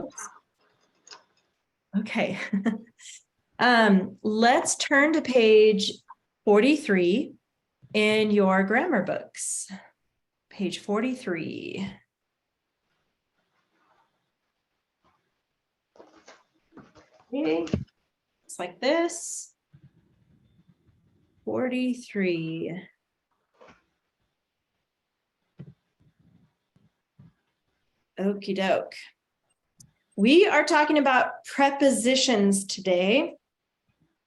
Oops. Okay. Let's turn to page 43 in your grammar books. Page 43. Okay. It's like this. 43. Okie doke. We are talking about prepositions today.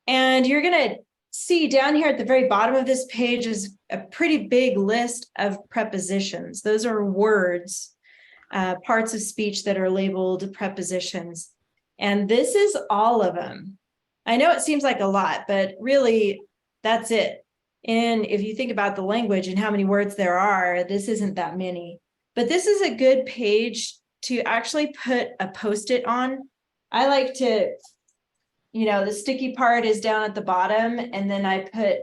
And you're going to see down here at the very bottom of this page is a pretty big list of prepositions. Those are words, parts of speech that are labeled prepositions. And this is all of them. I know it seems like a lot, but really that's it. And if you think about the language and how many words there are, this isn't that many. But this is a good page to actually put a Post-it on. I like to, the sticky part is down at the bottom, and then I put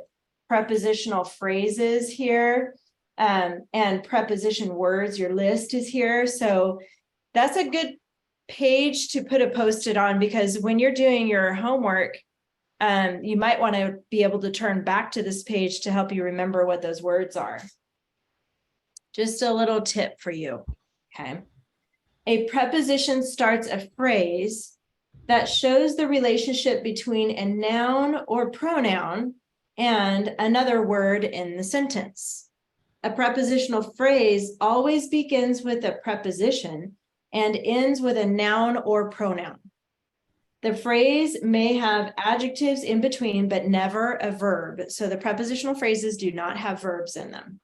prepositional phrases here, and preposition words. Your list is here. So that's a good page to put a Post-it on, because when you're doing your homework, you might want to be able to turn back to this page to help you remember what those words are. Just a little tip for you, okay? A preposition starts a phrase that shows the relationship between a noun or pronoun and another word in the sentence. A prepositional phrase always begins with a preposition and ends with a noun or pronoun. The phrase may have adjectives in between, but never a verb. So the prepositional phrases do not have verbs in them.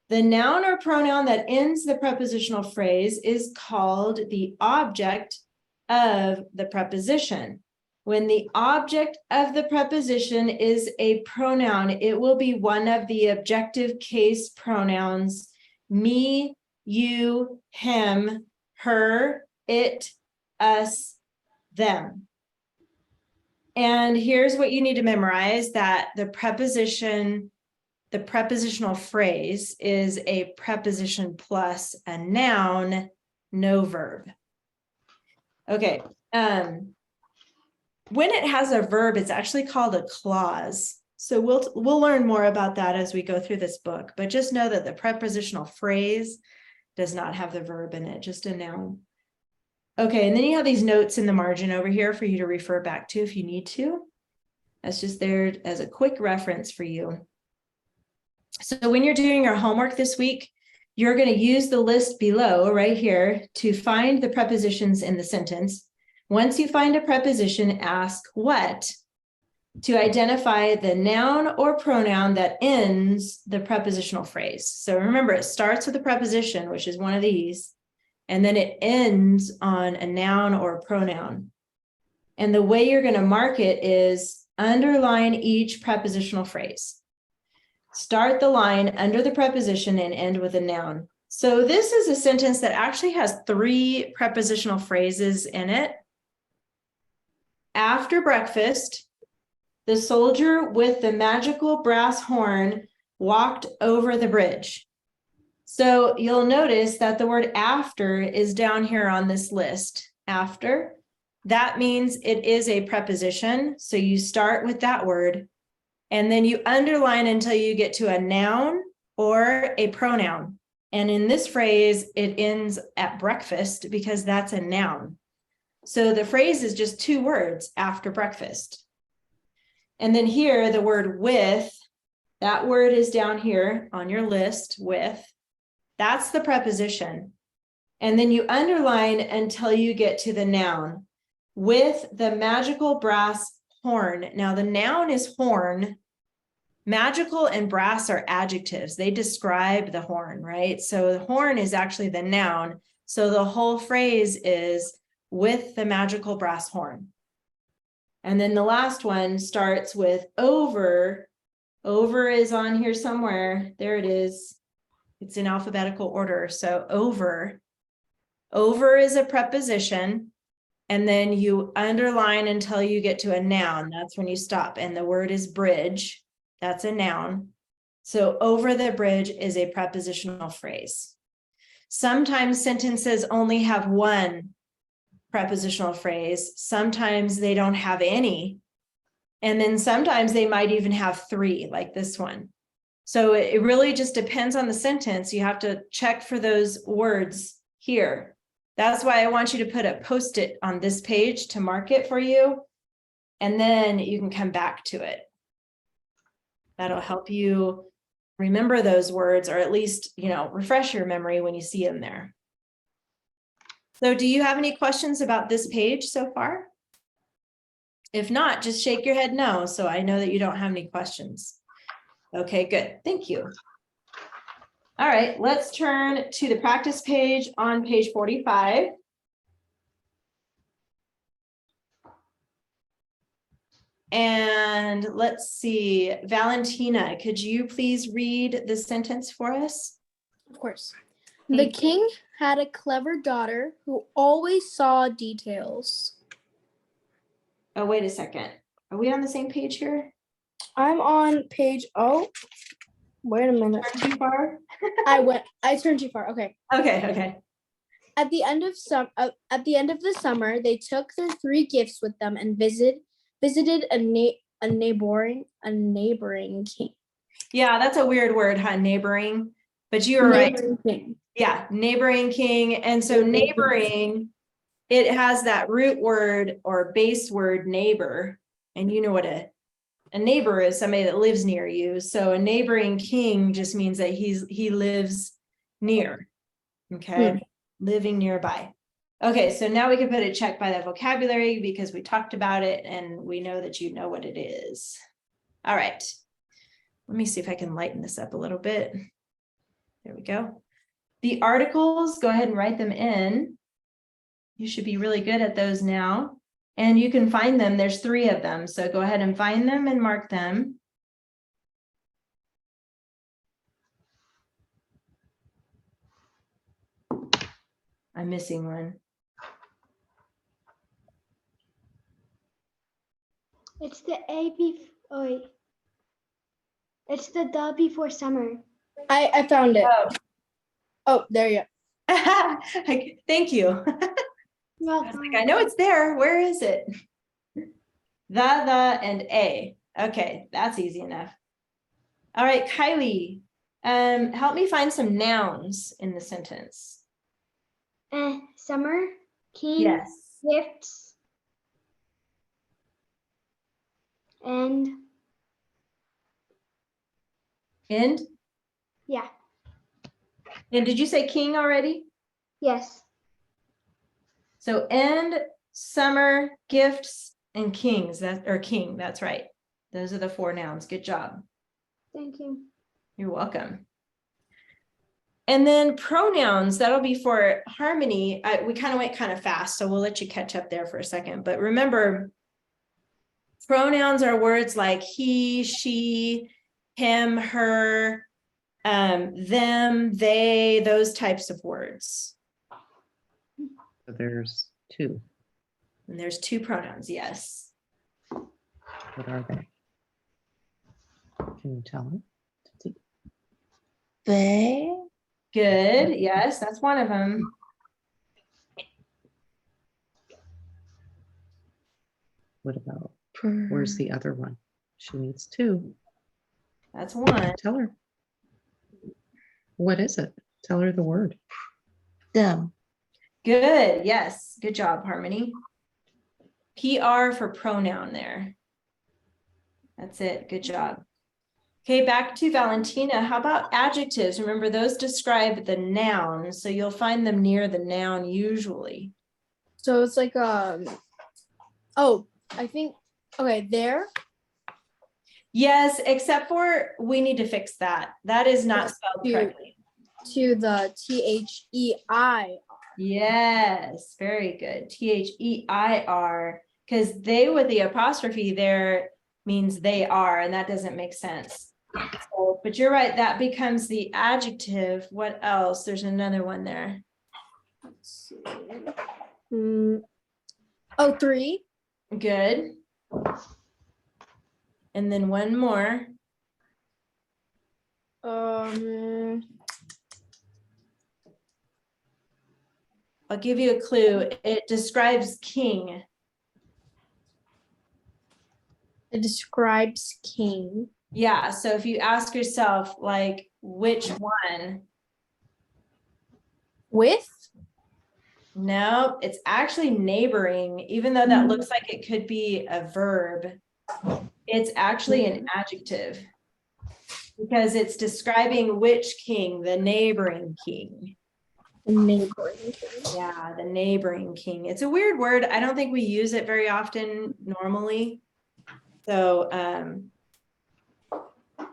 The noun or pronoun that ends the prepositional phrase is called the object of the preposition. When the object of the preposition is a pronoun, it will be one of the objective case pronouns: me, you, him, her, it, us, them. And here's what you need to memorize: that the prepositional phrase is a preposition plus a noun, no verb. Okay. When it has a verb, it's actually called a clause. So we'll learn more about that as we go through this book, but just know that the prepositional phrase does not have the verb in it, just a noun. Okay, and then you have these notes in the margin over here for you to refer back to if you need to. That's just there as a quick reference for you. So when you're doing your homework this week, you're going to use the list below right here to find the prepositions in the sentence. Once you find a preposition, ask what to identify the noun or pronoun that ends the prepositional phrase. So remember, it starts with a preposition, which is one of these, and then it ends on a noun or a pronoun. And the way you're going to mark it is underline each prepositional phrase. Start the line under the preposition and end with a noun. So this is a sentence that actually has 3 prepositional phrases in it. After breakfast, the soldier with the magical brass horn walked over the bridge. So you'll notice that the word after is down here on this list. After, that means it is a preposition. So you start with that word, and then you underline until you get to a noun or a pronoun. And in this phrase, it ends at breakfast because that's a noun. So the phrase is just 2 words: after breakfast. And then here, the word with, that word is down here on your list, with. That's the preposition. And then you underline until you get to the noun: with the magical brass horn. Now the noun is horn. Magical and brass are adjectives. They describe the horn, right? So the horn is actually the noun. So the whole phrase is with the magical brass horn. And then the last one starts with over. Over is on here somewhere. There it is. It's in alphabetical order. So over. Over is a preposition. And then you underline until you get to a noun. That's when you stop. And the word is bridge. That's a noun. So over the bridge is a prepositional phrase. Sometimes sentences only have 1 prepositional phrase. Sometimes they don't have any. And then sometimes they might even have 3, like this one. So it really just depends on the sentence. You have to check for those words here. That's why I want you to put a Post-it on this page to mark it for you. And then you can come back to it. That'll help you remember those words, or at least, refresh your memory when you see them there. So do you have any questions about this page so far? If not, just shake your head no, so I know that you don't have any questions. Okay, good. Thank you. All right, let's turn to the practice page on page 45. And let's see, Valentina, could you please read the sentence for us? Of course. Thank The you. king had a clever daughter who always saw details. Oh, wait a second. Are we on the same page here? I'm on page, wait a minute. Too far? I turned too far. Okay. Okay. At the end of the summer, they took their 3 gifts with them and visited a neighboring king. Yeah, that's a weird word, huh? Neighboring. But you were right. Neighboring king. Yeah, neighboring king. And so neighboring, it has that root word or base word neighbor. And you know what a neighbor is, somebody that lives near you. So a neighboring king just means that he lives near. Okay, living nearby. Okay, so now we can put a check by that vocabulary because we talked about it and we know that you know what it is. All right. Let me see if I can lighten this up a little bit. There we go. The articles, go ahead and write them in. You should be really good at those now. And you can find them. There's 3 of them. So go ahead and find them and mark them. I'm missing one. It's the it's the the before summer. I found it. Oh, there you go. Thank you. I was like, I know it's there. Where is it? The, and a. Okay, that's easy enough. All right, Kylie, help me find some nouns in the sentence. Summer, king, Yes. gifts, and yeah, And did you say king already? yes. So end, summer, gifts, and kings. King. That's right. Those are the 4 nouns. Good job. Thank you. You're welcome. And then pronouns, that'll be for Harmony. We kind of went kind of fast, so we'll let you catch up there for a second. But remember, pronouns are words like he, she, him, her, them, they, those types of words. So there's 2. And there's 2 pronouns, yes. What are they? Can you tell me? They. Good, yes, that's one of them. What about, where's the other one? She needs 2. That's one. Tell her. What is it? Tell her the word. Them. Good, yes, good job, Harmony. PR for pronoun there. That's it, good job. Okay, back to Valentina. How about adjectives? Remember, those describe the noun, so you'll find them near the noun usually. So it's like I think there. Yes, except for we need to fix that. That is not spelled correctly. To the THEI. Yes, very good. THEIR, because they with the apostrophe there means they are, and that doesn't make sense. So, but you're right, that becomes the adjective. What else? There's another one there. Let's see. 3. Good. And then one more. I'll give you a clue. It describes king. It describes king. Yeah, so if you ask yourself, like, which one? With? No, it's actually neighboring, even though that looks like it could be a verb. It's actually an adjective because it's describing which king, the neighboring king. Neighboring king. Yeah, the neighboring king. It's a weird word. I don't think we use it very often normally. So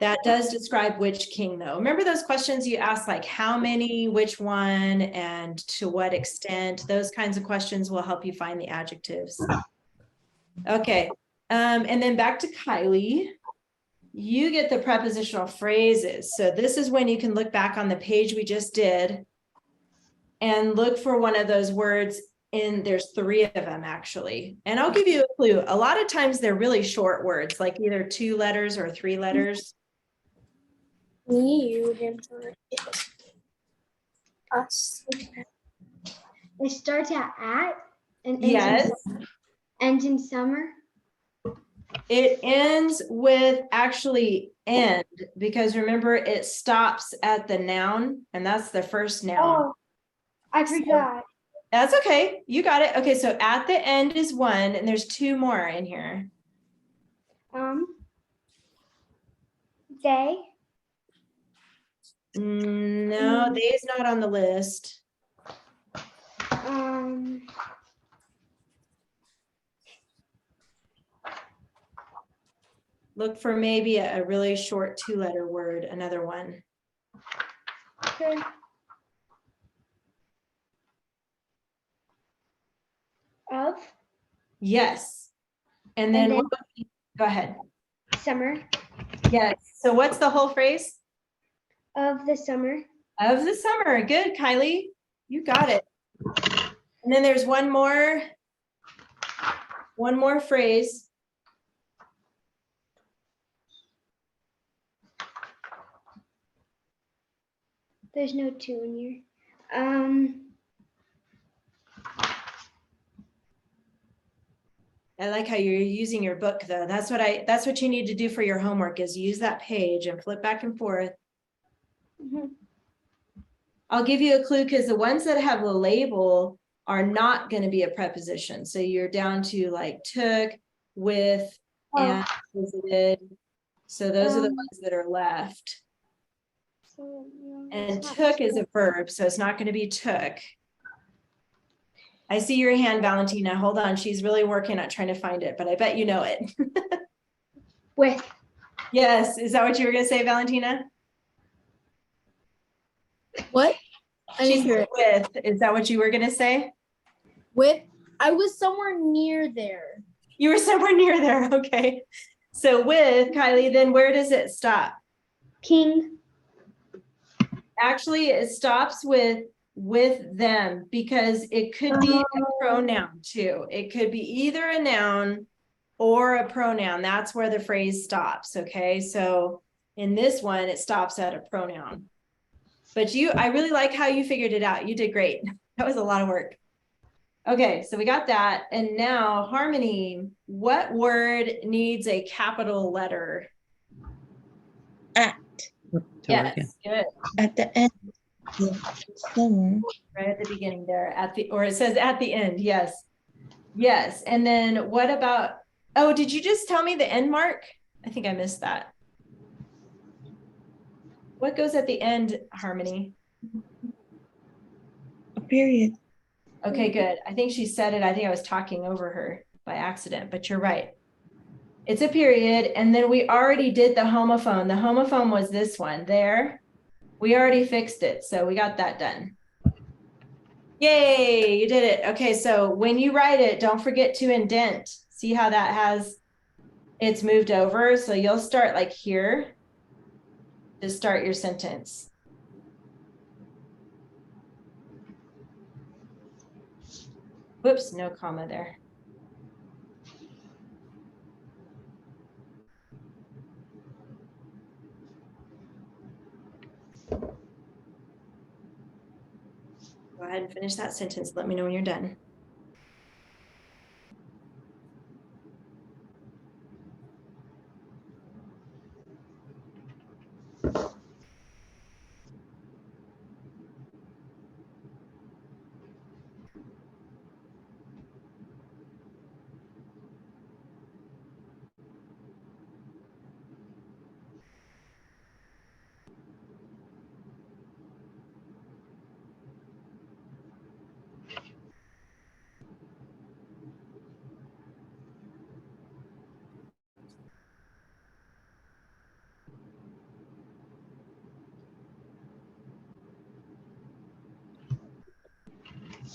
that does describe which king though. Remember those questions you asked, like how many, which one, and to what extent? Those kinds of questions will help you find the adjectives. Okay, and then back to Kylie. You get the prepositional phrases. So this is when you can look back on the page we just did and look for one of those words there's 3 of them actually. And I'll give you a clue. A lot of times they're really short words, like either 2 letters or 3 letters. Me, you, him, her, it, us. It starts at and Yes, ends in summer. it ends with actually end because remember it stops at the noun and that's the first noun. I forgot. That's okay. You got it. Okay, so at the end is 1 and there's 2 more in here. They. No, they's not on the list. Look for maybe a really short 2-letter word, another one. Okay. Of Yes. And then, then- go ahead. summer. Yes. So what's the whole phrase? Of the summer. Of the summer. Good, Kylie. You got it. And then there's one more phrase. There's no 2 in here. I like how you're using your book though. That's what you need to do for your homework is use that page and flip back and forth. Mhm. I'll give you a clue because the ones that have a label are not going to be a preposition. So you're down to like took, with, and visited. So those are the ones that are left. So, And it's not- took is a verb, so it's not going to be took. I see your hand, Valentina. Hold on. She's really working on trying to find it, but I bet you know it. with. Yes. Is that what you were going to say, Valentina? What? I She didn't hear said it. with. Is that what you were going to say? With? I was somewhere near there. You were somewhere near there. Okay. So with, Kylie, then where does it stop? King. Actually, it stops with them because it could be a pronoun too. It could be either a noun or a pronoun. That's where the phrase stops. Okay. So in this one, it stops at a pronoun. But I really like how you figured it out. You did great. That was a lot of work. Okay, so we got that. And now, Harmony, what word needs a capital letter? At To Yes, again. good. at the end of summer. Right at the beginning there, or it says at the end. Yes. Yes. And then what about, oh, did you just tell me the end mark? I think I missed that. What goes at the end, Harmony? A period. Okay, good. I think she said it. I think I was talking over her by accident, but you're right. It's a period. And then we already did the homophone. The homophone was this one there. We already fixed it. So we got that done. Yay, you did it. Okay, so when you write it, don't forget to indent. See how that it's moved over. So you'll start like here to start your sentence. Whoops, no comma there. Go ahead and finish that sentence. Let me know when you're done.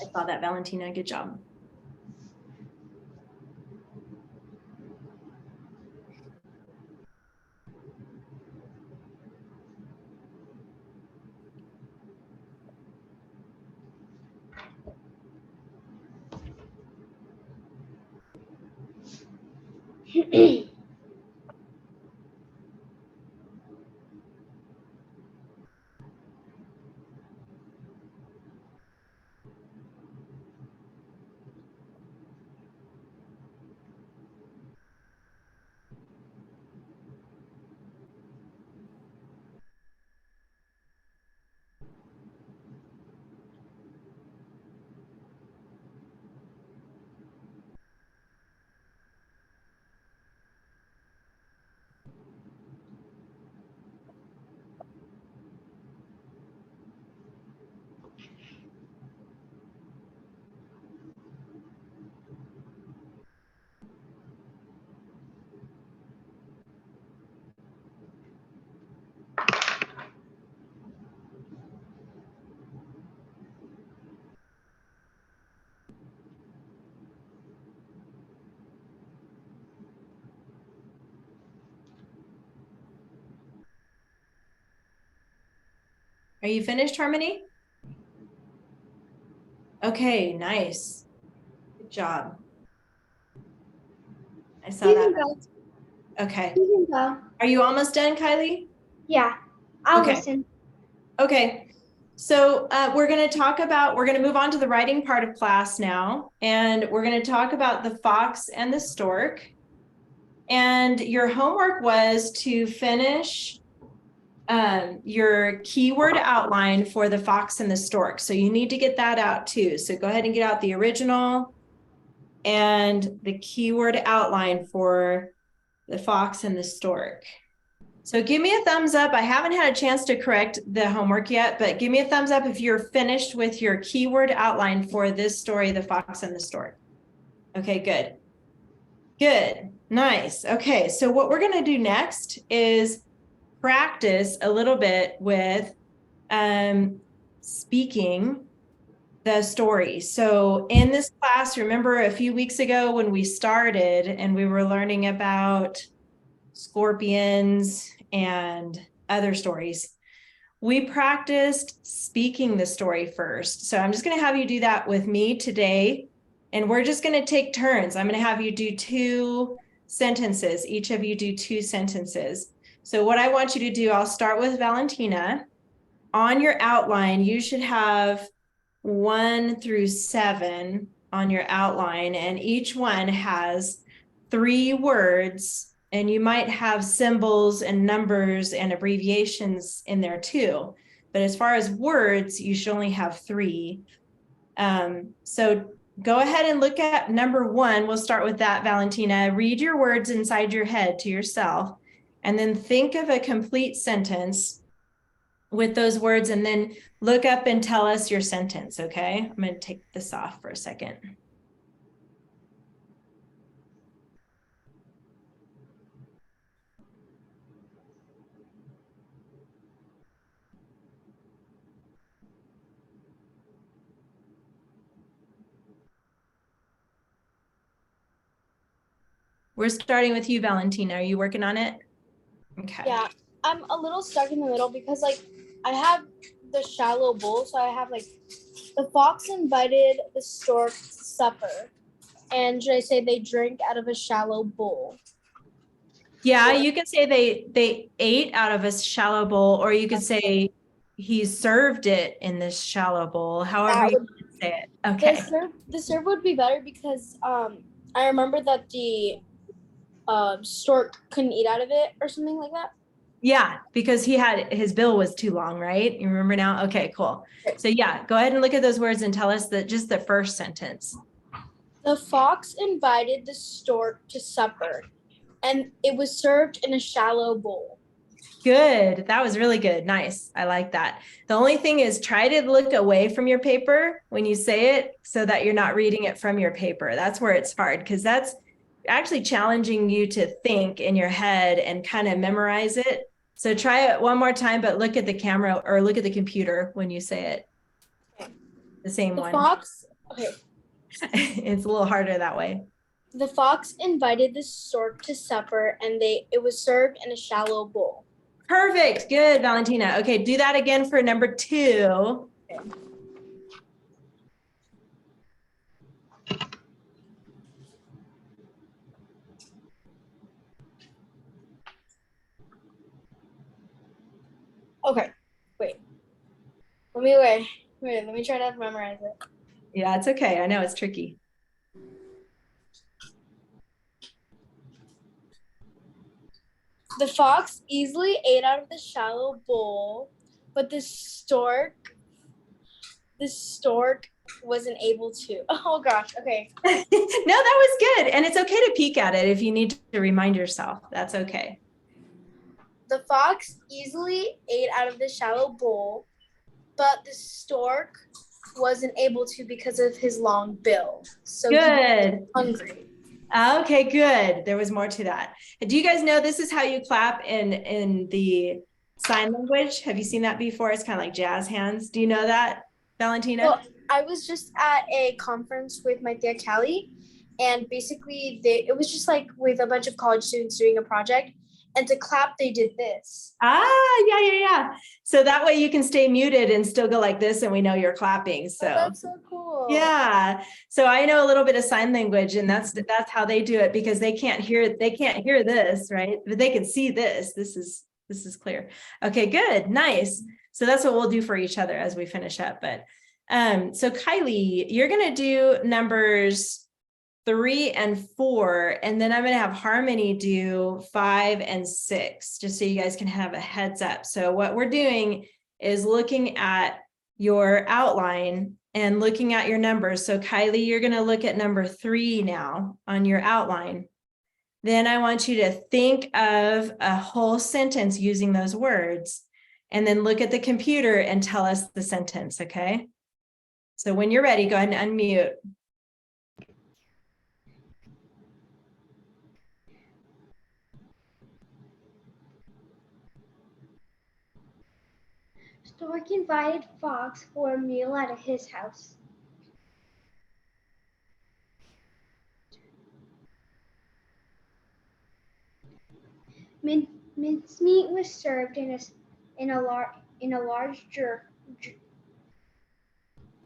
I saw that, Valentina. Good job. Are you finished, Harmony? Okay, nice. Good job. I saw You that. can go. Okay. You can go. Are you almost done, Kylie? Yeah, I'll Okay. listen. Okay. So we're going to move on to the writing part of class now. And we're going to talk about the fox and the stork. And your homework was to finish your keyword outline for the fox and the stork. So you need to get that out too. So go ahead and get out the original and the keyword outline for the fox and the stork. So give me a thumbs up. I haven't had a chance to correct the homework yet, but give me a thumbs up if you're finished with your keyword outline for this story, The Fox and the Stork. Okay, good. Good, nice. Okay, so what we're gonna do next is practice a little bit with speaking the story. So in this class, remember a few weeks ago when we started and we were learning about scorpions and other stories, we practiced speaking the story first. So I'm just going to have you do that with me today. And we're just going to take turns. I'm going to have you do 2 sentences. Each of you do 2 sentences. So what I want you to do, I'll start with Valentina. On your outline, you should have 1 through 7 on your outline, and each one has 3 words, and you might have symbols and numbers and abbreviations in there too. But as far as words, you should only have 3. So go ahead and look at number 1. We'll start with that, Valentina. Read your words inside your head to yourself, and then think of a complete sentence with those words, and then look up and tell us your sentence, okay? I'm going to take this off for a second. We're starting with you, Valentina. Are you working on it? Okay. Yeah, I'm a little stuck in the middle because like I have the shallow bowl, so I have like the fox invited the stork to supper, and should I say they drank out of a shallow bowl? Yeah, you could say they ate out of a shallow bowl, or you could say, he served it in this shallow bowl, however That you would- want to say it. Okay. The serve would be better because I remember that the stork couldn't eat out of it or something like that. Yeah, because his bill was too long, right? You remember now? Okay, cool. So yeah, go ahead and look at those words and tell us just the first sentence. The fox invited the stork to supper, and it was served in a shallow bowl. Good. That was really good. Nice. I like that. The only thing is try to look away from your paper when you say it so that you're not reading it from your paper. That's where it's hard because that's actually challenging you to think in your head and kind of memorize it. So try it one more time, but look at the camera or look at the computer when you say it. The same The one. fox, okay. It's a little harder that way. The fox invited the stork to supper, and it was served in a shallow bowl. Perfect. Good, Valentina. Okay, do that again for number 2. Okay, wait. Let me try to memorize it. Yeah, it's okay. I know it's tricky. The fox easily ate out of the shallow bowl, but the stork wasn't able to. Oh gosh, okay. No, that was good. And it's okay to peek at it if you need to remind yourself. That's okay. The fox easily ate out of the shallow bowl, but the stork wasn't able to because of his long bill. So he was Good. hungry. Okay, good. There was more to that. Do you guys know this is how you clap in the sign language? Have you seen that before? It's kind of like jazz hands. Do you know that, Valentina? Well, I was just at a conference with my tia Callie, and basically it was just like with a bunch of college students doing a project, and to clap they did this. Yeah. So that way you can stay muted and still go like this and we know you're clapping. So Oh, that's so cool. yeah. So I know a little bit of sign language and that's how they do it because they can't hear this, right? But they can see this. This is clear. Okay, good. Nice. So that's what we'll do for each other as we finish up. But so Kylie, you're going to do numbers 3 and 4, and then I'm going to have Harmony do 5 and 6, just so you guys can have a heads up. So what we're doing is looking at your outline and looking at your numbers. So Kylie, you're going to look at number 3 now on your outline. Then I want you to think of a whole sentence using those words, and then look at the computer and tell us the sentence, okay? So when you're ready, go ahead and unmute. Stork invited Fox for a meal at his house. Mincemeat was served in a large jar.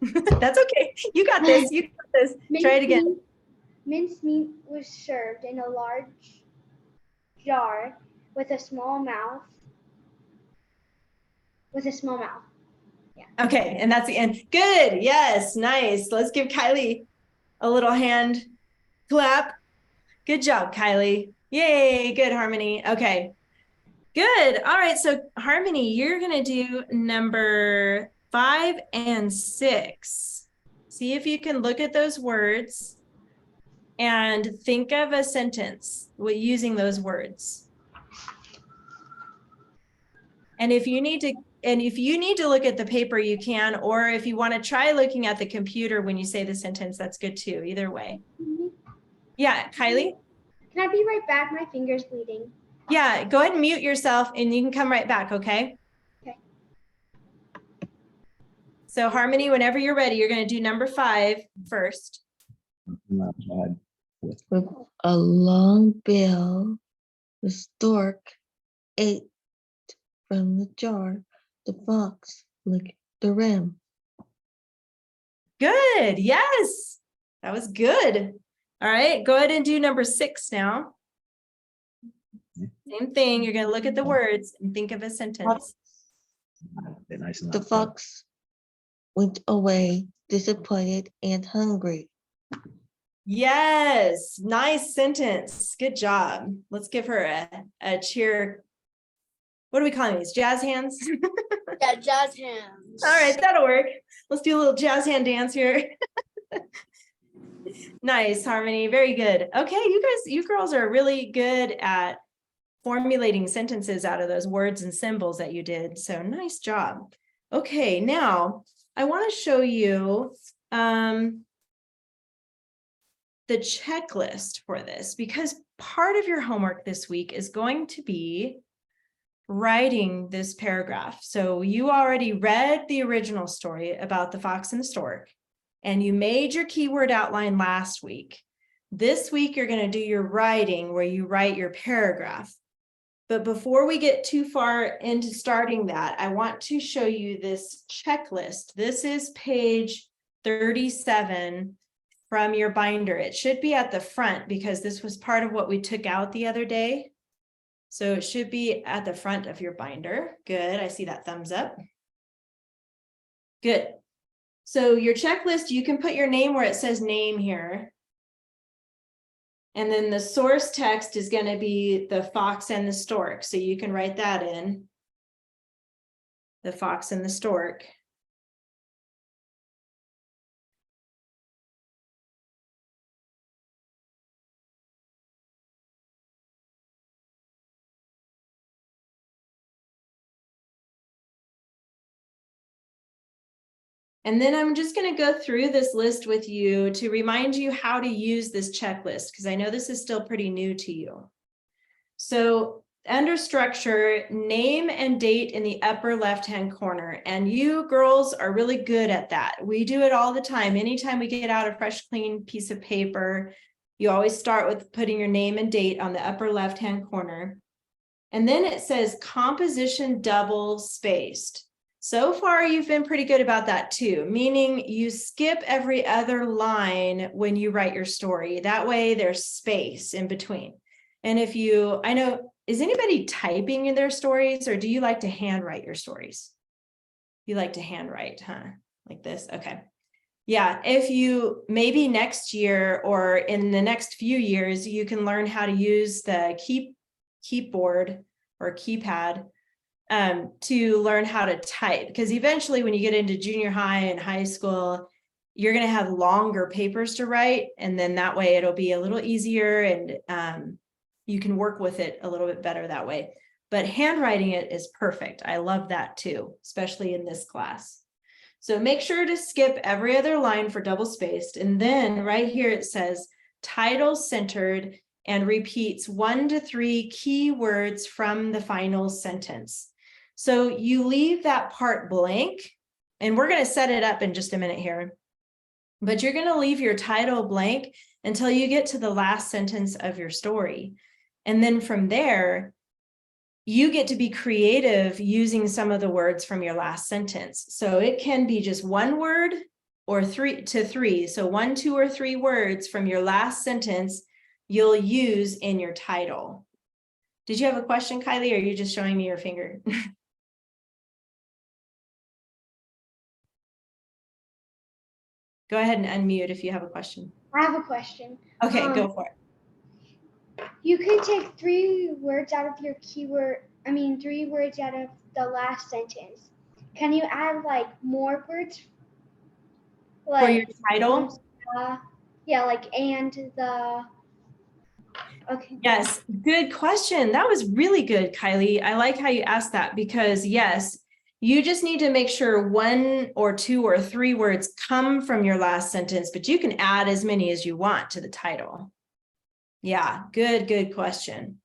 That's okay. You got this. You got this. Try it again. Mincemeat was served in a large jar with a small mouth. Okay, and that's the end. Good. Yes, nice. Let's give Kylie a little hand clap. Good job, Kylie. Yay, good, Harmony. Okay, good. All right, so Harmony, you're going to do number 5 and 6. See if you can look at those words and think of a sentence using those words. And if you need to look at the paper, you can, or if you want to try looking at the computer when you say the sentence, that's good too, either way. Yeah, Kylie? Can I be right back? My finger's bleeding. Yeah, go ahead and mute yourself and you can come right back, okay? Okay. So Harmony, whenever you're ready, you're going to do number 5 first. With a long bill, the stork ate from the jar. The fox licked the rim. Good, yes, that was good. All right, go ahead and do number 6 now. Same thing, you're going to look at the words and think of a sentence. They're nice and The loud. fox went away disappointed and hungry. Yes, nice sentence. Good job. Let's give her a cheer. What are we calling these? Jazz hands? Yeah, jazz hands. All right, that'll work. Let's do a little jazz hand dance here. Nice, Harmony. Very good. Okay, you girls are really good at formulating sentences out of those words and symbols that you did. So nice job. Okay, now I want to show you the checklist for this, because part of your homework this week is going to be writing this paragraph. So you already read the original story about the fox and the stork, and you made your keyword outline last week. This week, you're going to do your writing where you write your paragraph. But before we get too far into starting that, I want to show you this checklist. This is page 37 from your binder. It should be at the front because this was part of what we took out the other day. So it should be at the front of your binder. Good, I see that thumbs up. Good. So your checklist, you can put your name where it says name here. And then the source text is going to be the fox and the stork. So you can write that in. The fox and the stork. And then I'm just going to go through this list with you to remind you how to use this checklist, because I know this is still pretty new to you. So under structure, name and date in the upper left-hand corner. And you girls are really good at that. We do it all the time. Anytime we get out a fresh, clean piece of paper, you always start with putting your name and date on the upper left-hand corner. And then it says composition double spaced. So far, you've been pretty good about that too, meaning you skip every other line when you write your story. That way there's space in between. And if you, I know, is anybody typing in their stories, or do you like to handwrite your stories? You like to handwrite, huh? Like this, okay. Yeah, if you, maybe next year or in the next few years, you can learn how to use the keyboard or keypad to learn how to type, because eventually when you get into junior high and high school, you're going to have longer papers to write, and then that way it'll be a little easier and you can work with it a little bit better that way. But handwriting it is perfect. I love that too, especially in this class. So make sure to skip every other line for double spaced, and then right here it says title centered and repeats 1 to 3 key words from the final sentence. So you leave that part blank, and we're going to set it up in just a minute here, but you're going to leave your title blank until you get to the last sentence of your story. And then from there, you get to be creative using some of the words from your last sentence. So it can be just one word or 3 to 3. So 1, 2, or 3 words from your last sentence you'll use in your title. Did you have a question, Kylie, or are you just showing me your finger? Go ahead and unmute if you have a question. I have a question. Okay, go for it. You can take 3 words out of your keyword, 3 words out of the last sentence. Can you add like more words? For your title? Yeah, like and the. Okay. Yes, good question. That was really good, Kylie. I like how you asked that, because yes, you just need to make sure 1 or 2 or 3 words come from your last sentence, but you can add as many as you want to the title. Yeah, good question.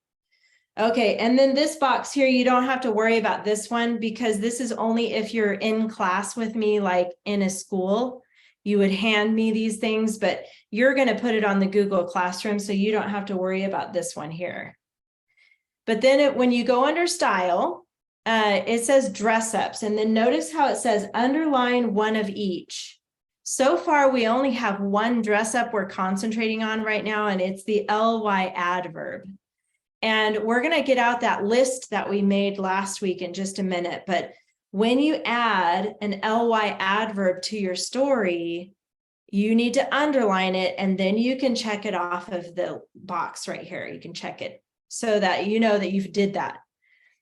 Okay, and then this box here, you don't have to worry about this one, because this is only if you're in class with me, like in a school. You would hand me these things, but you're going to put it on the Google Classroom, so you don't have to worry about this one here. But then when you go under style, it says dress ups, and then notice how it says underline 1 of each. So far, we only have 1 dress up we're concentrating on right now, and it's the ly adverb. And we're going to get out that list that we made last week in just a minute, but when you add an ly adverb to your story, you need to underline it, and then you can check it off of the box right here. You can check it so that you know that you've did that.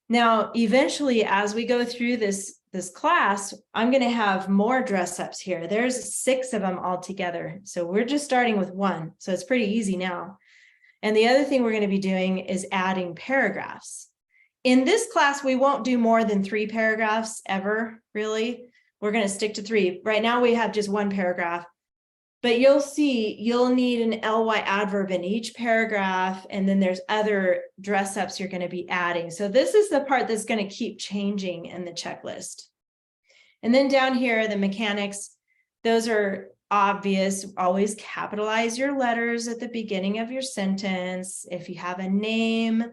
Now, eventually, as we go through this class, I'm going to have more dress ups here. There's 6 of them all together. So we're just starting with 1. So it's pretty easy now. And the other thing we're going to be doing is adding paragraphs. In this class, we won't do more than 3 paragraphs ever, really. We're going to stick to 3. Right now, we have just 1 paragraph. But you'll see, you'll need an ly adverb in each paragraph, and then there's other dress ups you're going to be adding. So this is the part that's going to keep changing in the checklist. And then down here, the mechanics, those are obvious. Always capitalize your letters at the beginning of your sentence. If you have a name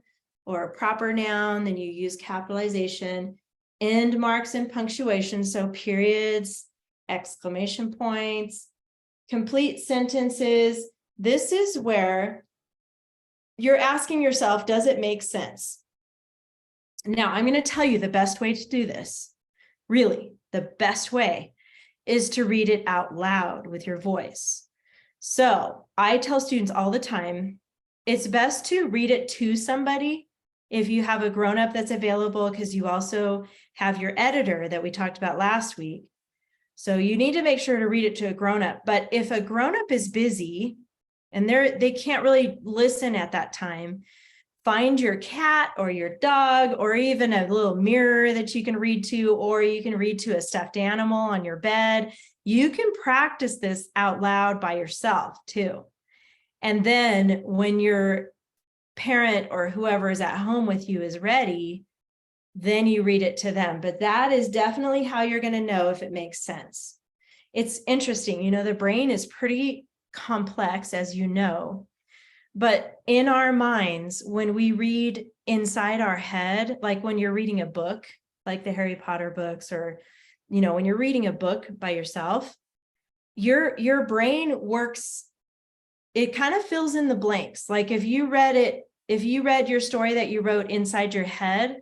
or a proper noun, then you use capitalization. End marks and punctuation, so periods, exclamation points. Complete sentences. This is where you're asking yourself, does it make sense? Now, I'm going to tell you the best way to do this. Really, the best way is to read it out loud with your voice. So I tell students all the time, it's best to read it to somebody if you have a grown-up that's available, because you also have your editor that we talked about last week. So you need to make sure to read it to a grown-up. But if a grown-up is busy and they can't really listen at that time, find your cat or your dog, or even a little mirror that you can read to, or you can read to a stuffed animal on your bed. You can practice this out loud by yourself too. And then when your parent or whoever is at home with you is ready, then you read it to them. But that is definitely how you're going to know if it makes sense. It's interesting, the brain is pretty complex, as you know, but in our minds, when we read inside our head, like when you're reading a book, like the Harry Potter books, or, when you're reading a book by yourself, your brain works, it kind of fills in the blanks. Like if you read your story that you wrote inside your head,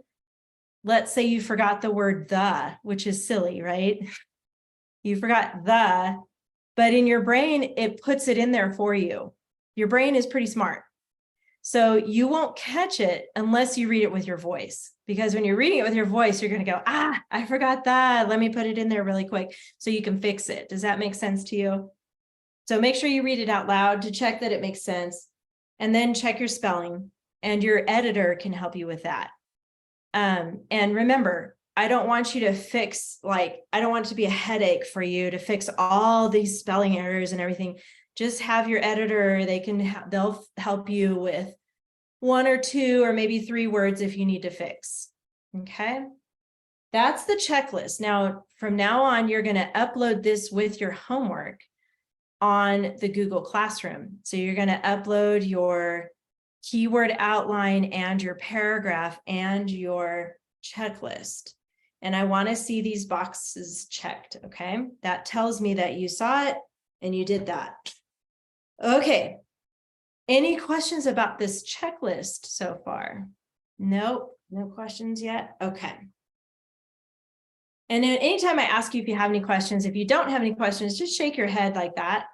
let's say you forgot the word the, which is silly, right? You forgot the, but in your brain, it puts it in there for you. Your brain is pretty smart. So you won't catch it unless you read it with your voice, because when you're reading it with your voice, you're going to go, I forgot that. Let me put it in there really quick so you can fix it. Does that make sense to you? So make sure you read it out loud to check that it makes sense, and then check your spelling, and your editor can help you with that. And remember, I don't want you to fix, I don't want it to be a headache for you to fix all these spelling errors and everything. Just have your editor, they'll help you with 1 or 2 or maybe 3 words if you need to fix. Okay. That's the checklist. Now, from now on, you're going to upload this with your homework on the Google Classroom. So you're going to upload your keyword outline and your paragraph and your checklist. And I want to see these boxes checked. Okay. That tells me that you saw it and you did that. Okay. Any questions about this checklist so far? Nope. No questions yet. Okay. And then anytime I ask you if you have any questions, if you don't have any questions, just shake your head like that.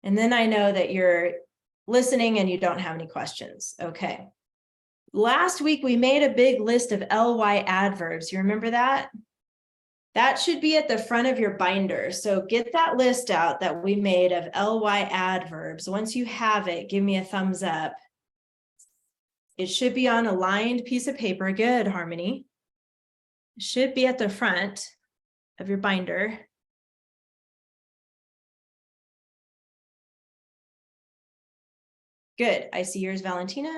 And then I know that you're listening and you don't have any questions. Okay. Last week, we made a big list of ly adverbs. You remember that? That should be at the front of your binder. So get that list out that we made of ly adverbs. Once you have it, give me a thumbs up. It should be on a lined piece of paper. Good, Harmony. It should be at the front of your binder. Good. I see yours, Valentina.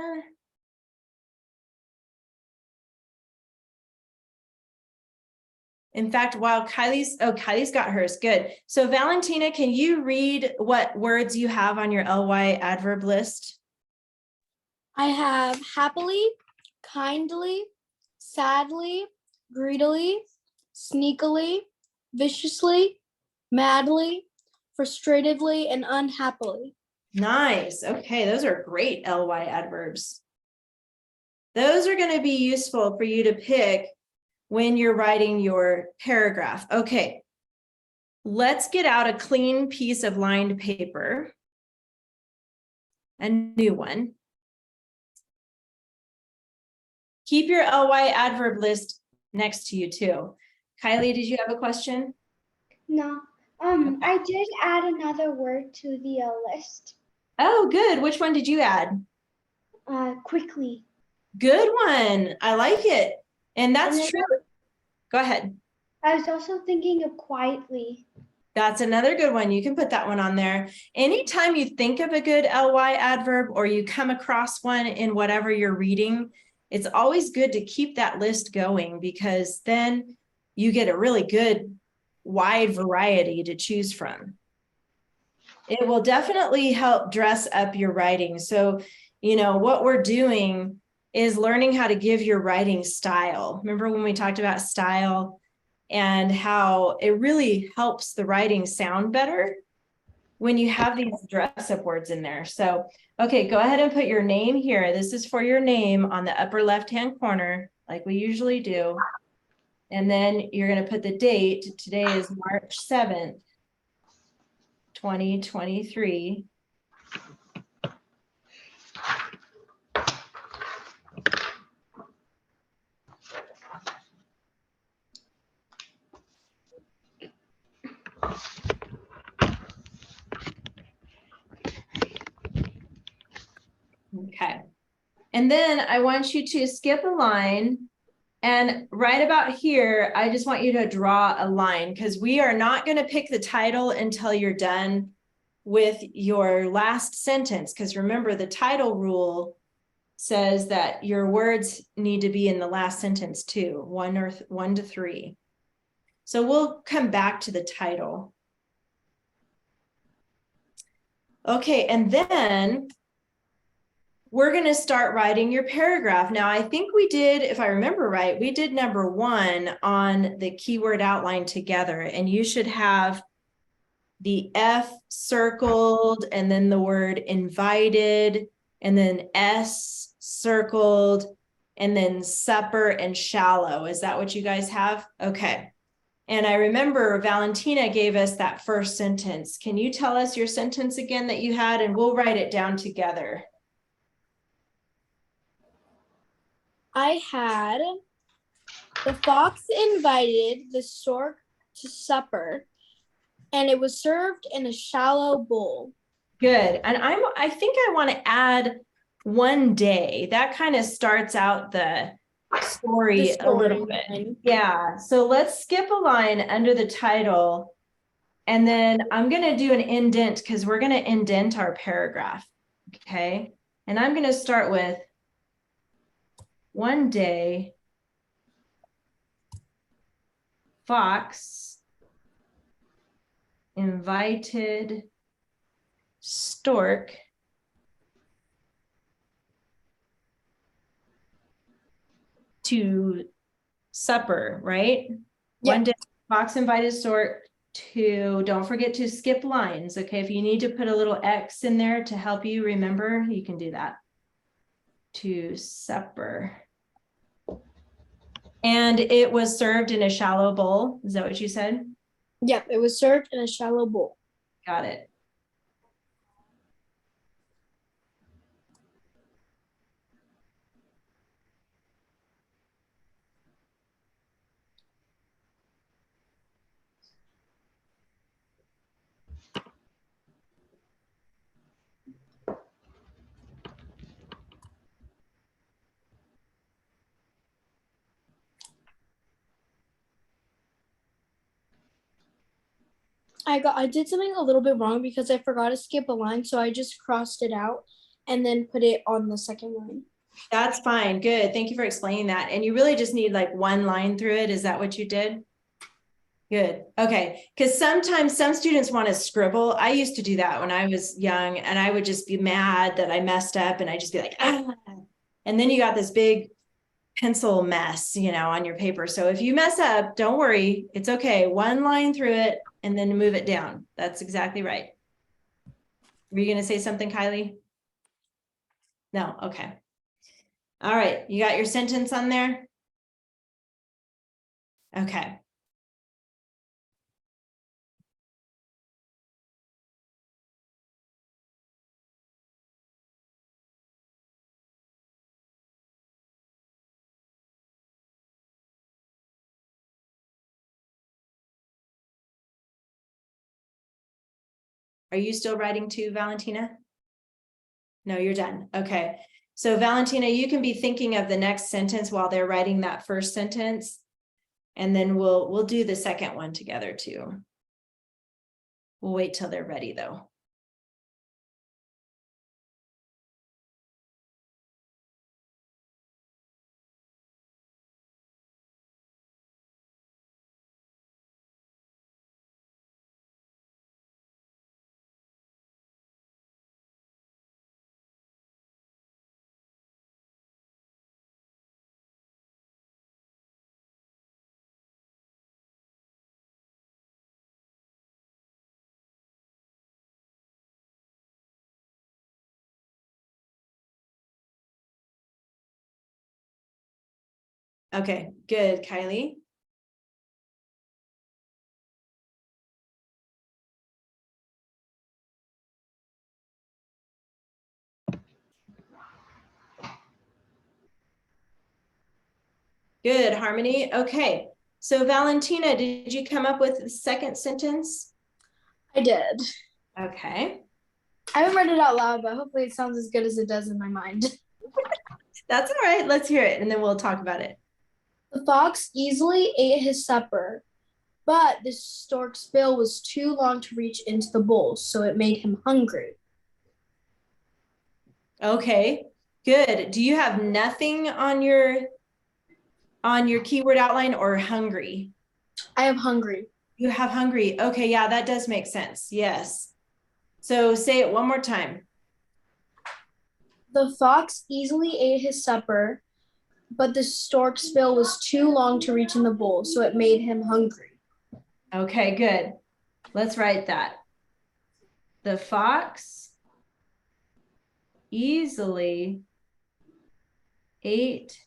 In fact, while Kylie's got hers. Good. So Valentina, can you read what words you have on your ly adverb list? I have happily, kindly, sadly, greedily, sneakily, viciously, madly, frustratedly, and unhappily. Nice. Okay, those are great ly adverbs. Those are going to be useful for you to pick when you're writing your paragraph. Okay. Let's get out a clean piece of lined paper. A new one. Keep your ly adverb list next to you too. Kylie, did you have a question? No. I did add another word to the list. Oh, good. Which one did you add? Quickly. Good one. I like it. And that's And then true. Go ahead. I was also thinking of quietly. That's another good one. You can put that one on there. Anytime you think of a good ly adverb or you come across one in whatever you're reading, it's always good to keep that list going because then you get a really good wide variety to choose from. It will definitely help dress up your writing. So, you know, what we're doing is learning how to give your writing style. Remember when we talked about style and how it really helps the writing sound better when you have these dress up words in there. So, okay, go ahead and put your name here. This is for your name on the upper left-hand corner, like we usually do. And then you're going to put the date. Today is March 7th, 2023. Okay. And then I want you to skip a line. And right about here, I just want you to draw a line because we are not going to pick the title until you're done with your last sentence. Because remember, the title rule says that your words need to be in the last sentence too, 1 to 3. So we'll come back to the title. Okay, and then we're going to start writing your paragraph. Now, I think we did, if I remember right, we did number 1 on the keyword outline together, and you should have the F circled and then the word invited and then S circled and then supper and shallow. Is that what you guys have? Okay. And I remember Valentina gave us that first sentence. Can you tell us your sentence again that you had, and we'll write it down together. I had the fox invited the stork to supper, and it was served in a shallow bowl. Good. And I think I want to add one day. That kind of starts out the story a little bit. Line. Yeah. So let's skip a line under the title. And then I'm going to do an indent because we're going to indent our paragraph. Okay. And I'm going to start with one day, fox invited stork to supper, right? Yeah. One day, fox invited stork to, don't forget to skip lines. Okay. If you need to put a little X in there to help you remember, you can do that. To supper. And it was served in a shallow bowl. Is that what you said? Yep, it was served in a shallow bowl. Got it. I did something a little bit wrong because I forgot to skip a line, so I just crossed it out and then put it on the second line. That's fine. Good. Thank you for explaining that. And you really just need like one line through it. Is that what you did? Good. Okay. Because sometimes some students want to scribble. I used to do that when I was young, and I would just be mad that I messed up, and I just be like, ah. And then you got this big pencil mess, you know, on your paper. So if you mess up, don't worry. It's okay. One line through it and then move it down. That's exactly right. Were you going to say something, Kylie? No. Okay. All right. You got your sentence on there? Okay. Are you still writing too, Valentina? No, you're done. Okay. So Valentina, you can be thinking of the next sentence while they're writing that first sentence. And then we'll do the second one together too. We'll wait till they're ready though. Okay, good, Kylie. Good, Harmony. Okay, so Valentina, did you come up with the second sentence? I did. Okay, I haven't read it out loud, but hopefully it sounds as good as it does in my mind. that's all right. Let's hear it and then we'll talk about it. The fox easily ate his supper, but the stork's bill was too long to reach into the bowl, so it made him hungry. Okay, good. Do you have nothing on your keyword outline or hungry? I have hungry. You have hungry. Okay, yeah, that does make sense. Yes. So say it one more time. The fox easily ate his supper, but the stork's bill was too long to reach in the bowl, so it made him hungry. Okay, good. Let's write that. The fox easily ate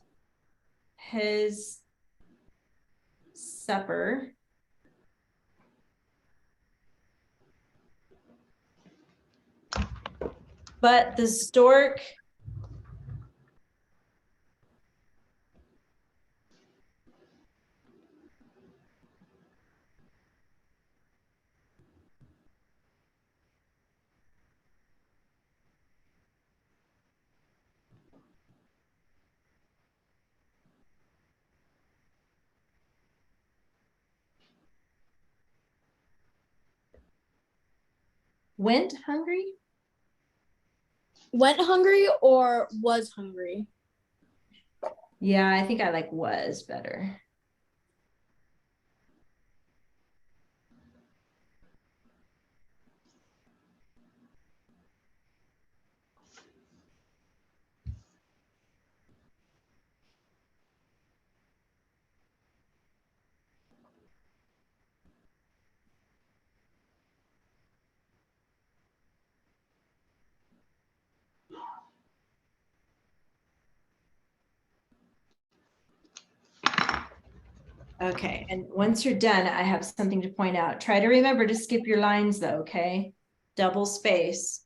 his supper, but the stork went hungry. Went hungry or was hungry? Yeah, I think I like was better. Okay, and once you're done, I have something to point out. Try to remember to skip your lines though, okay? Double space.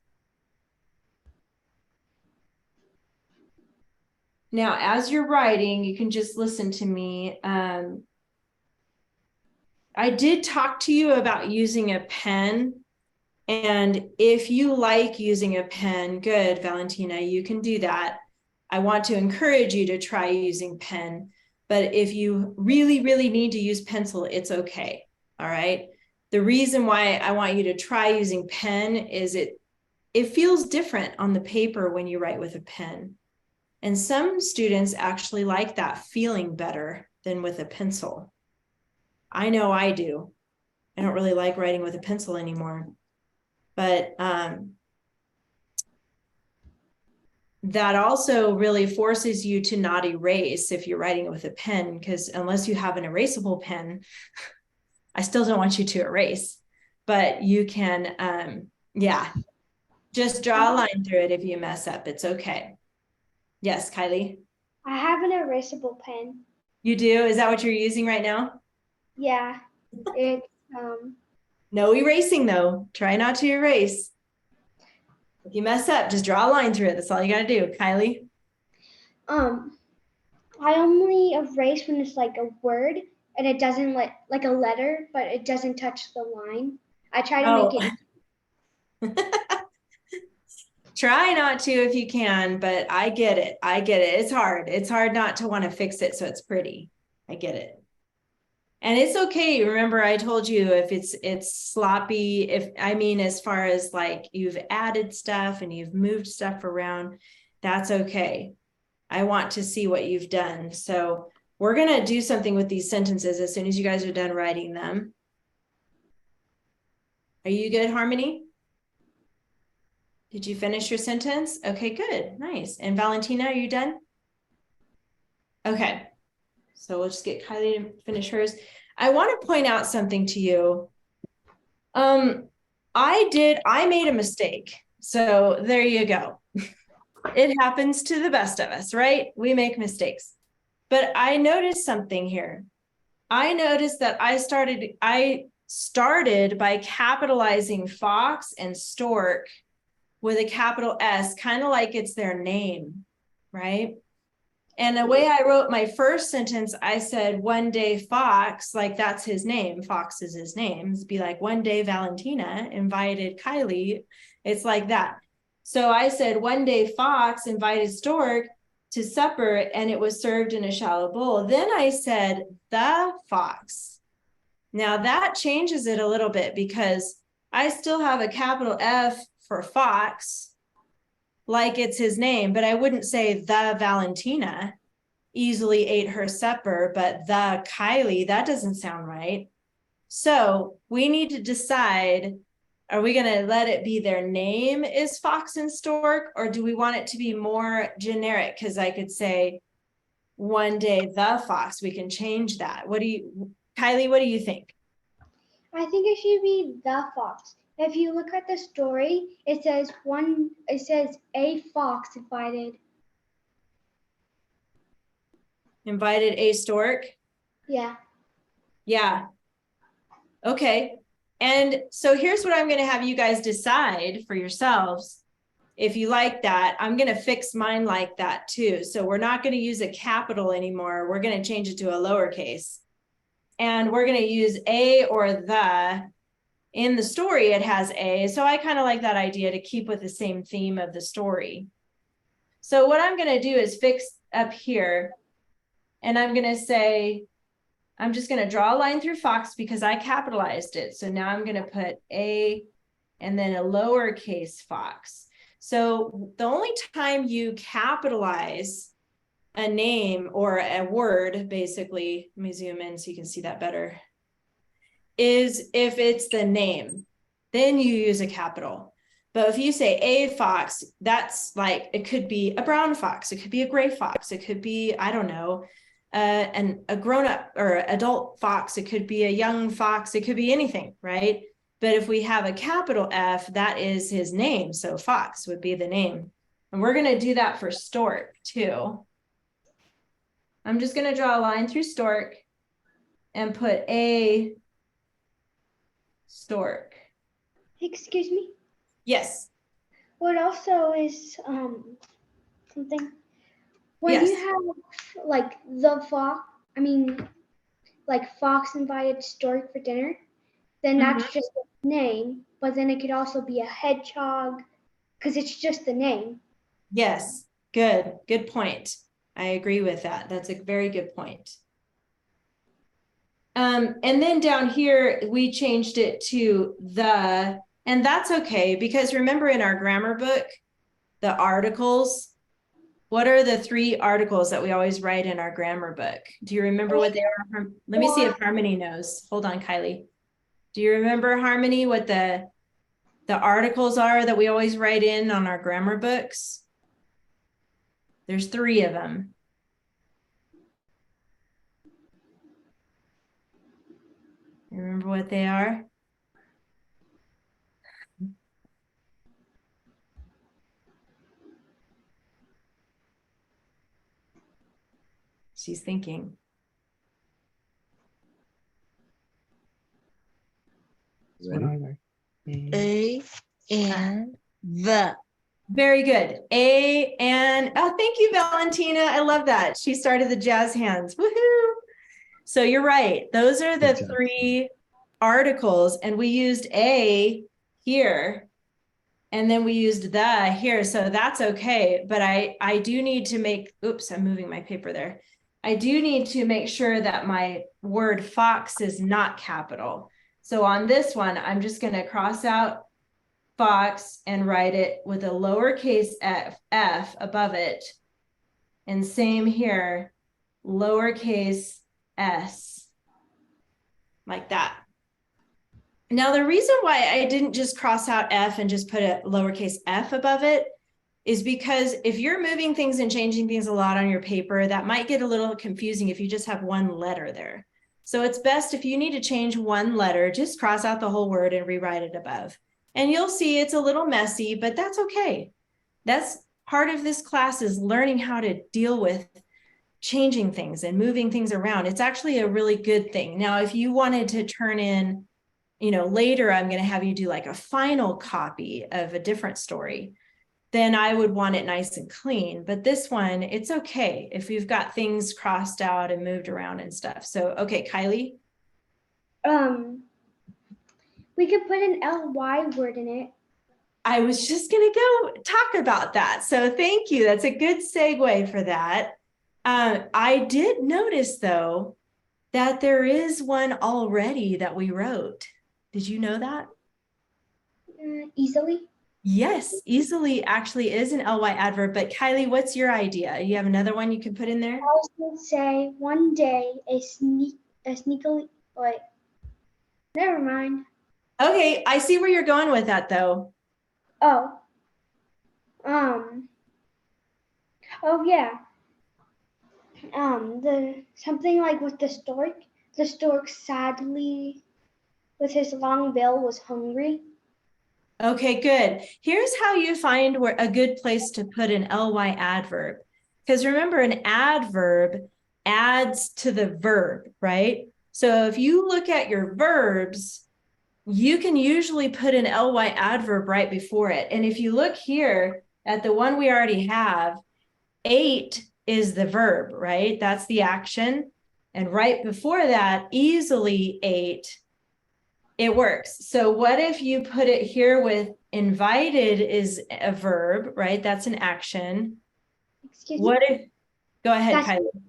Now, as you're writing, you can just listen to me. I did talk to you about using a pen. And if you like using a pen, good, Valentina, you can do that. I want to encourage you to try using pen. But if you really, really need to use pencil, it's okay. All right. The reason why I want you to try using pen is it feels different on the paper when you write with a pen. And some students actually like that feeling better than with a pencil. I know I do. I don't really like writing with a pencil anymore. But that also really forces you to not erase if you're writing with a pen, because unless you have an erasable pen, I still don't want you to erase, but you can, yeah, just draw a line through it if you mess up. It's okay. Yes, Kylie? I have an erasable pen. You do? Is that what you're using right now? Yeah, it's No erasing though. Try not to erase. If you mess up, just draw a line through it. That's all you gotta do, Kylie. I only erase when it's like a word and it doesn't like a letter, but it doesn't touch the line. I try to Oh. make it. Try not to if you can, but I get it. I get it. It's hard. It's hard not to want to fix it so it's pretty. I get it. And it's okay. Remember, I told you if it's sloppy, if I mean, as far as like you've added stuff and you've moved stuff around, that's okay. I want to see what you've done. So we're gonna do something with these sentences as soon as you guys are done writing them. Are you good, Harmony? Did you finish your sentence? Okay, good, nice. And Valentina, are you done? Okay, so we'll just get Kylie to finish hers. I want to point out something to you. I made a mistake. So there you go. It happens to the best of us, right? We make mistakes. But I noticed something here. I noticed that I started by capitalizing fox and stork with a capital S, kind of like it's their name, right? And the way I wrote my first sentence, I said, one day Fox, like that's his name. Fox is his name. It'd be like, one day Valentina invited Kylie. It's like that. So I said, one day Fox invited Stork to supper and it was served in a shallow bowl. Then I said, the fox. Now that changes it a little bit because I still have a capital F for Fox, like it's his name, but I wouldn't say the Valentina easily ate her supper, but the Kylie, that doesn't sound right. So we need to decide, are we going to let it be their name is Fox and Stork, or do we want it to be more generic? Because I could say one day the fox, we can change that. Kylie, what do you think? I think it should be the fox. If you look at the story, it says a fox invited. Invited a stork? Yeah. Yeah. Okay. And so here's what I'm going to have you guys decide for yourselves. If you like that, I'm going to fix mine like that too. So we're not going to use a capital anymore. We're going to change it to a lowercase. And we're going to use a or the. In the story, it has a. So I kind of like that idea to keep with the same theme of the story. So what I'm going to do is fix up here. And I'm going to say, I'm just going to draw a line through Fox because I capitalized it. So now I'm going to put a and then a lowercase fox. So the only time you capitalize a name or a word, basically, let me zoom in so you can see that better, is if it's the name, then you use a capital. But if you say a fox, that's like, it could be a brown fox, it could be a gray fox, it could be, I don't know, a grown-up or adult fox, it could be a young fox, it could be anything, right? But if we have a capital F, that is his name. So Fox would be the name. And we're going to do that for Stork too. I'm just going to draw a line through Stork and put a Stork. Excuse me. Yes. What also is something when Yes. you have like the fox, I mean like fox invited stork for dinner, then that's just a name, but then it could also be a hedgehog because it's just the name. Yes. Good point. I agree with that. That's a very good point. And then down here, we changed it to the, and that's okay, because remember in our grammar book, the articles, what are the 3 articles that we always write in our grammar book? Do you remember what they are? Let me see if Harmony knows. Hold on, Kylie. Do you remember, Harmony, what the articles are that we always write in on our grammar books? There's 3 of them. You remember what they are? She's thinking. What are they? A and the. Very good. A and, oh, thank you, Valentina. I love that. She started the jazz hands. Woohoo. So you're right. Those are the Good job. 3 articles, and we used a here, and then we used the here. So that's okay. But I do need to make, oops, I'm moving my paper there. I do need to make sure that my word fox is not capital. So on this one, I'm just going to cross out fox and write it with a lowercase f above it. And same here, lowercase s, like that. Now, the reason why I didn't just cross out f and just put a lowercase f above it is because if you're moving things and changing things a lot on your paper, that might get a little confusing if you just have one letter there. So it's best if you need to change one letter, just cross out the whole word and rewrite it above. And you'll see it's a little messy, but that's okay. That's part of this class, is learning how to deal with changing things and moving things around. It's actually a really good thing. Now, if you wanted to turn in, later, I'm going to have you do like a final copy of a different story, then I would want it nice and clean. But this one, it's okay if we've got things crossed out and moved around and stuff. So, okay, Kylie. We could put an ly word in it. I was just going to go talk about that. So thank you. That's a good segue for that. I did notice, though, that there is one already that we wrote. Did you know that? Easily. Yes, easily actually is an ly adverb. But Kylie, what's your idea? You have another one you can put in there? I was going to say one day a sneakily, wait, never mind. Okay, I see where you're going with that, though. Oh yeah. The something like with the stork sadly with his long bill was hungry. Okay, good. Here's how you find where a good place to put an ly adverb. Because remember, an adverb adds to the verb, right? So if you look at your verbs, you can usually put an ly adverb right before it. And if you look here at the one we already have, ate is the verb, right? That's the action. And right before that, easily ate, it works. So what if you put it here with invited is a verb, right? That's an action. Excuse me. What if, go ahead, That's- Kylie.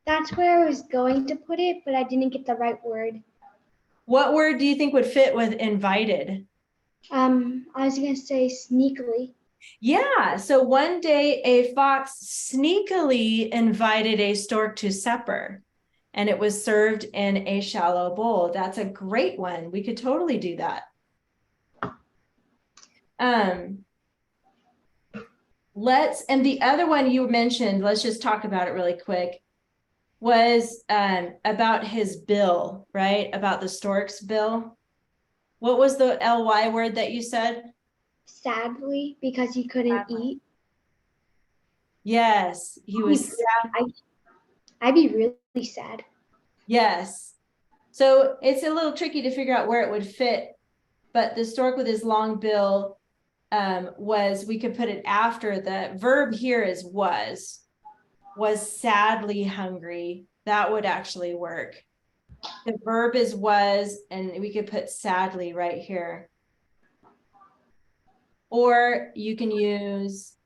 That's where I was going to put it, but I didn't get the right word. What word do you think would fit with invited? I was going to say sneakily. Yeah, so one day a fox sneakily invited a stork to supper, and it was served in a shallow bowl. That's a great one. We could totally do that. And the other one you mentioned, let's just talk about it really quick, was about his bill, right? About the stork's bill. What was the ly word that you said? Sadly, because he couldn't eat. Yes, he was sad. I'd be really sad. Yes. So it's a little tricky to figure out where it would fit, but the stork with his long bill we could put it after the verb here is was sadly hungry. That would actually work. The verb is was, and we could put sadly right here. Or you can use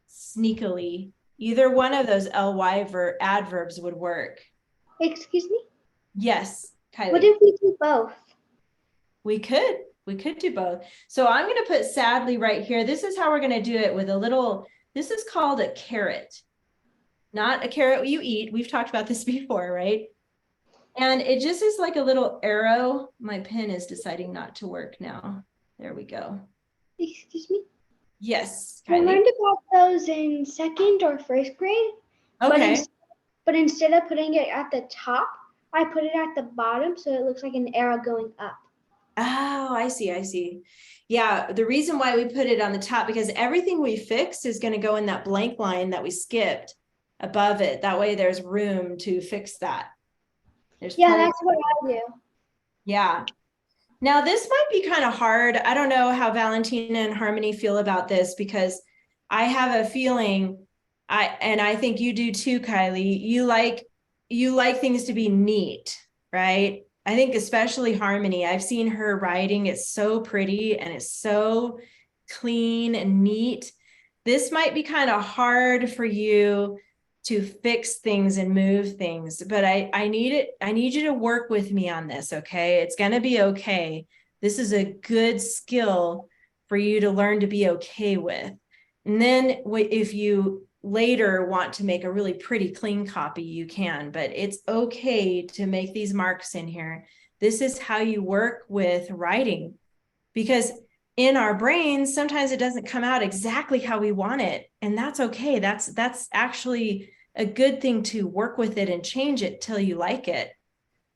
sneakily. Either one of those ly adverbs would work. Excuse me? Yes, Kylie. What if we do both? We could do both. So I'm going to put sadly right here. This is how we're going to do it with a little, this is called a caret. Not a carrot you eat. We've talked about this before, right? And it just is like a little arrow. My pen is deciding not to work now. There we go. Excuse me? Yes, I Kylie. learned about those in 2nd or 1st grade. Okay. But instead of putting it at the top, I put it at the bottom so it looks like an arrow going up. Oh, I see. Yeah, the reason why we put it on the top, because everything we fixed is going to go in that blank line that we skipped above it. That way there's room to fix that. Yeah, that's what I do. Yeah. Now, this might be kind of hard. I don't know how Valentina and Harmony feel about this because I have a feeling, and I think you do too, Kylie, you like things to be neat, right? I think especially Harmony, I've seen her writing, it's so pretty and it's so clean and neat. This might be kind of hard for you to fix things and move things, but I need you to work with me on this, okay? It's going to be okay. This is a good skill for you to learn to be okay with. And then if you later want to make a really pretty clean copy, you can, but it's okay to make these marks in here. This is how you work with writing, because in our brains, sometimes it doesn't come out exactly how we want it. And that's okay. That's actually a good thing to work with it and change it till you like it.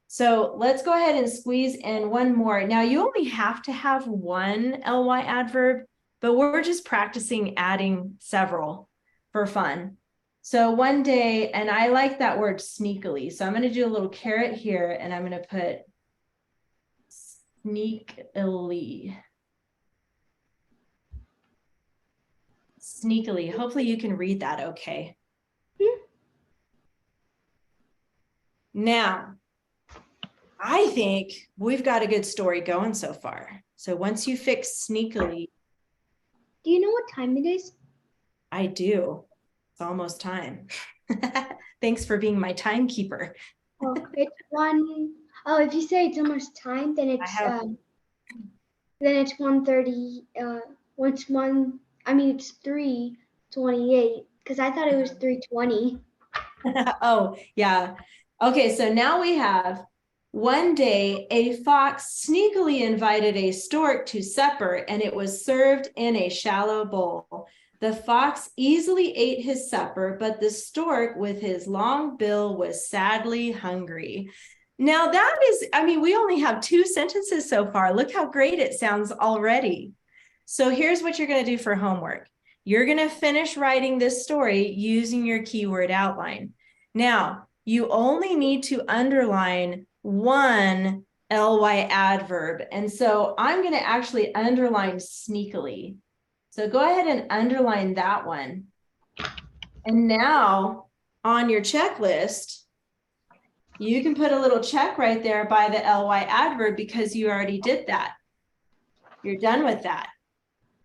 So let's go ahead and squeeze in one more. Now you only have to have one ly adverb, but we're just practicing adding several for fun. So one day, and I like that word sneakily. So I'm going to do a little caret here and I'm going to put sneakily. Sneakily. Hopefully you can read that okay. Now, I think we've got a good story going so far. So once you fix sneakily. Do you know what time it is? I do. It's almost time. Thanks for being my timekeeper. Oh, it's one. Oh, if you say it's almost time, then it's then it's 1:30. It's one. I mean, it's 3:28 because I thought it was 3:20. Oh, yeah. Okay, so now we have one day a fox sneakily invited a stork to supper and it was served in a shallow bowl. The fox easily ate his supper, but the stork with his long bill was sadly hungry. Now that is, I mean, we only have 2 sentences so far. Look how great it sounds already. So here's what you're going to do for homework. You're going to finish writing this story using your keyword outline. Now, you only need to underline one ly adverb. And so I'm going to actually underline sneakily. So go ahead and underline that one. And now on your checklist, you can put a little check right there by the ly adverb because you already did that. You're done with that.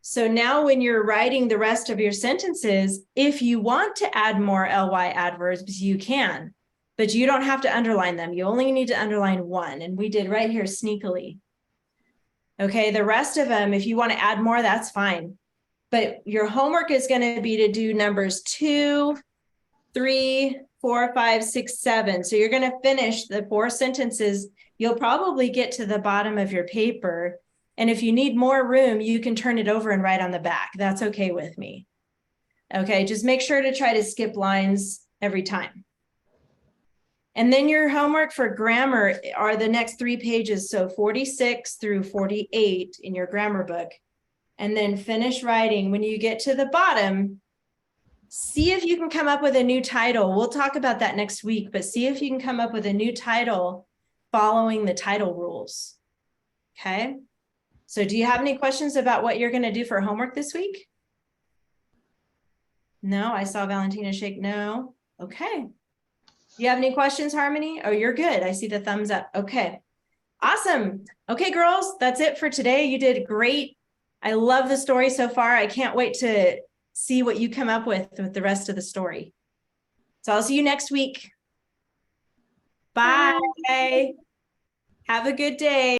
So now when you're writing the rest of your sentences, if you want to add more ly adverbs, you can, but you don't have to underline them. You only need to underline one. And we did right here sneakily. Okay, the rest of them, if you want to add more, that's fine. But your homework is going to be to do numbers 2, 3, 4, 5, 6, 7. So you're going to finish the 4 sentences. You'll probably get to the bottom of your paper. And if you need more room, you can turn it over and write on the back. That's okay with me. Okay, just make sure to try to skip lines every time. And then your homework for grammar are the next 3 pages. So 46 through 48 in your grammar book. And then finish writing. When you get to the bottom, see if you can come up with a new title. We'll talk about that next week, but see if you can come up with a new title following the title rules. Okay. So do you have any questions about what you're going to do for homework this week? No, I saw Valentina shake no. Okay. Do you have any questions, Harmony? Oh, you're good. I see the thumbs up. Okay. Awesome. Okay, girls, that's it for today. You did great. I love the story so far. I can't wait to see what you come up with the rest of the story. So I'll see you next week. Bye. Have a good day.